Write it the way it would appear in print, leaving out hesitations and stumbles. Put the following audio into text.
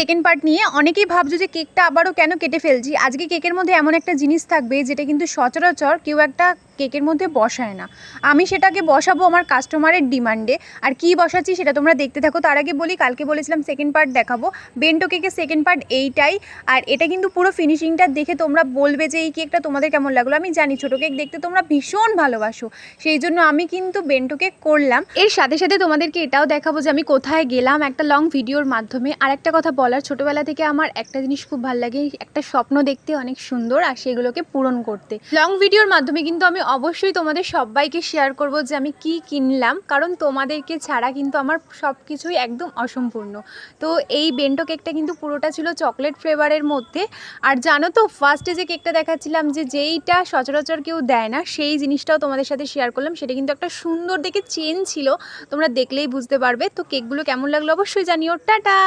Second part নিয়ে অনেকেই ভাবছো যে কেকটা আবারও কেন কেটে ফেলছি। আজকে কেকের মধ্যে এমন একটা জিনিস থাকবে যেটা কিন্তু সচরাচর কেউ একটা কেকের মধ্যে বসায় না। আমি সেটাকে বসাবো আমার কাস্টমারের ডিমান্ডে। আর কি বসাচ্ছি সেটা তোমরা দেখতে থাকো। তার আগে বলি, কালকে বলেছিলাম সেকেন্ড পার্ট দেখাবো। বেন্টো কেকের সেকেন্ড পার্ট এইটাই। আর এটা কিন্তু পুরো ফিনিশিংটা দেখে তোমরা বলবে যে এই কেকটা তোমাদের কেমন লাগলো। আমি জানি ছোটো কেক দেখতে তোমরা ভীষণ ভালোবাসো, সেই জন্য আমি কিন্তু বেন্টো কেক করলাম। এর সাথে সাথে তোমাদেরকে এটাও দেখাবো যে আমি কোথায় গেলাম একটা লং ভিডিওর মাধ্যমে। আর একটা কথা বলার, ছোটোবেলা থেকে আমার একটা জিনিস খুব ভালো লাগে, একটা স্বপ্ন দেখতে অনেক সুন্দর, আর সেগুলোকে পূরণ করতে। লং ভিডিওর মাধ্যমে কিন্তু আমি অবশ্যই তোমাদের সবাইকে শেয়ার করব যে আমি কি কিনলাম, কারণ তোমাদেরকে ছাড়া কিন্তু আমার সব কিছুই একদম অসম্পূর্ণ। তো এই বেন্টো কেকটা কিন্তু পুরোটা ছিল চকলেট ফ্লেভারের মধ্যে। আর জানো তো, ফার্স্টে যে কেকটা দেখাচ্ছিলাম যে যেইটা সচরাচর কেউ দেয় না, সেই জিনিসটাও তোমাদের সাথে শেয়ার করলাম। সেটা কিন্তু একটা সুন্দর দেখে চেন ছিল, তোমরা দেখলেই বুঝতে পারবে। তো কেকগুলো কেমন লাগলো অবশ্যই জানিও। টাটা।